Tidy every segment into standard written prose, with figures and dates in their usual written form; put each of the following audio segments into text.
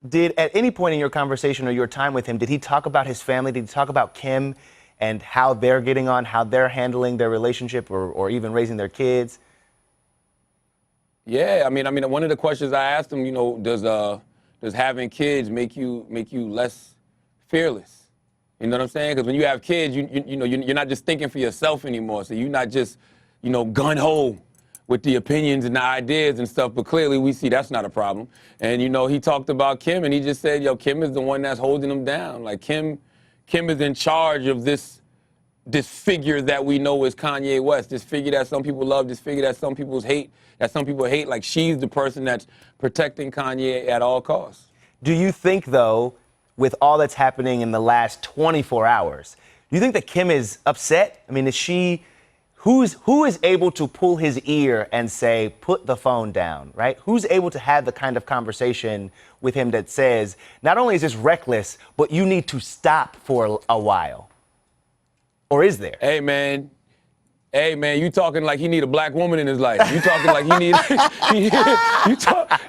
Did at any point in your conversation or your time with him, did he talk about his family? Did he talk about Kim and how they're getting on, how they're handling their relationship or even raising their kids? Yeah, I mean, one of the questions I asked him, does having kids make you less fearless? You know what I'm saying? Because when you have kids, you're not just thinking for yourself anymore. So you're not just, gun-ho with the opinions and the ideas and stuff. But clearly we see that's not a problem. And, he talked about Kim and he just said, Kim is the one that's holding him down. Like Kim is in charge of this figure that we know is Kanye West, this figure that some people love, this figure that some people hate. Like she's the person that's protecting Kanye at all costs. Do you think, though, with all that's happening in the last 24 hours, do you think that Kim is upset? I mean, who is able to pull his ear and say, put the phone down, right? Who's able to have the kind of conversation with him that says, not only is this reckless, but you need to stop for a while? Or is there? Hey, man, you talking like he need a black woman in his life. You talking like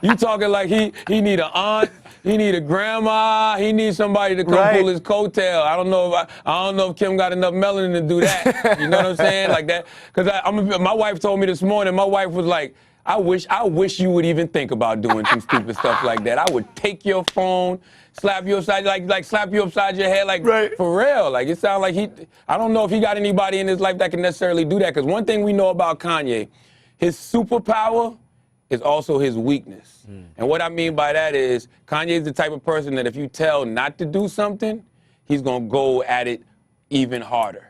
you talking like he need an aunt, he need a grandma, he needs somebody to come pull his coattail. I don't know if Kim got enough melanin to do that. You know what I'm saying? Like that. Because my wife told me this morning, my wife was like, I wish you would even think about doing some stupid stuff like that. I would take your phone, slap you upside, like slap you upside your head, like for real. Like it sounds like I don't know if he got anybody in his life that can necessarily do that. Because one thing we know about Kanye, his superpower is also his weakness. And what I mean by that is Kanye is the type of person that if you tell not to do something, he's gonna go at it even harder.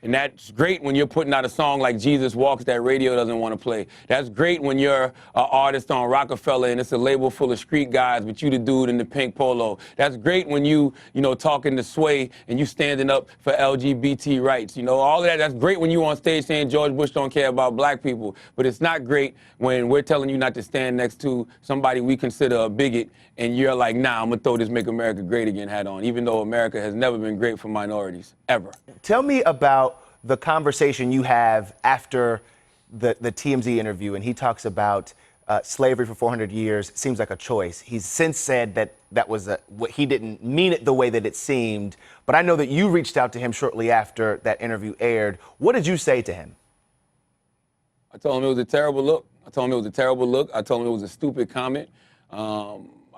And that's great when you're putting out a song like Jesus Walks that radio doesn't want to play. That's great when you're an artist on Rockefeller and it's a label full of street guys, but you the dude in the pink polo. That's great when you talking to Sway and you standing up for LGBT rights. All of that, that's great when you on stage saying George Bush don't care about black people. But it's not great when we're telling you not to stand next to somebody we consider a bigot and you're like, nah, I'm going to throw this Make America Great Again hat on, even though America has never been great for minorities, ever. Tell me about the conversation you have after the TMZ interview, and he talks about slavery for 400 years seems like a choice. He's since said that was he didn't mean it the way that it seemed, but I know that you reached out to him shortly after that interview aired. What did you say to him? I told him it was a terrible look. I told him it was a stupid comment.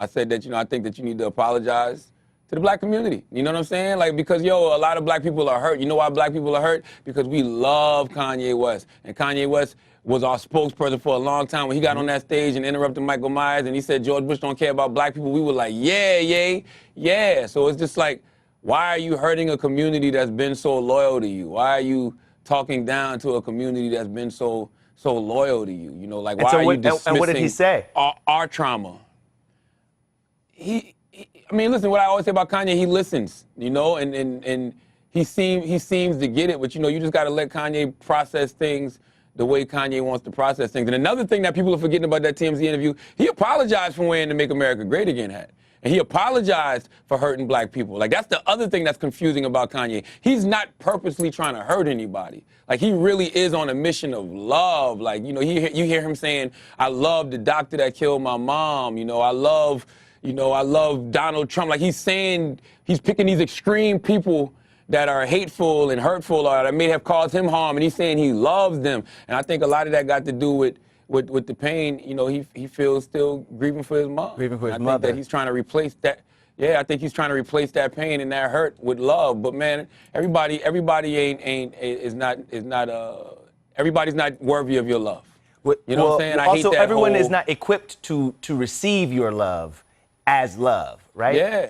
I said that, I think that you need to apologize to the black community. You know what I'm saying? Like, because, a lot of black people are hurt. You know why black people are hurt? Because we love Kanye West. And Kanye West was our spokesperson for a long time. When he got on that stage and interrupted Michael Myers and he said, George Bush don't care about black people, we were like, yeah. So it's just like, why are you hurting a community that's been so loyal to you? Why are you talking down to a community that's been so loyal to you? Like, why are you dismissing and what did he say? Our trauma? Listen, what I always say about Kanye, he listens, and he seems to get it, but you just got to let Kanye process things the way Kanye wants to process things. And another thing that people are forgetting about that TMZ interview, he apologized for wearing the Make America Great Again hat. And he apologized for hurting black people. Like, that's the other thing that's confusing about Kanye. He's not purposely trying to hurt anybody. Like, he really is on a mission of love. Like, you hear him saying, I love the doctor that killed my mom. I love Donald Trump. Like, he's picking these extreme people that are hateful and hurtful or that may have caused him harm, and he's saying he loves them. And I think a lot of that got to do with the pain. He feels still grieving for his mom. Grieving for his mother. I think that he's trying to replace that. Yeah, I think he's trying to replace that pain and that hurt with love. But man, everybody's not worthy of your love. You know what I'm saying? I hate that everyone is not equipped to receive your love as love, right? Yeah.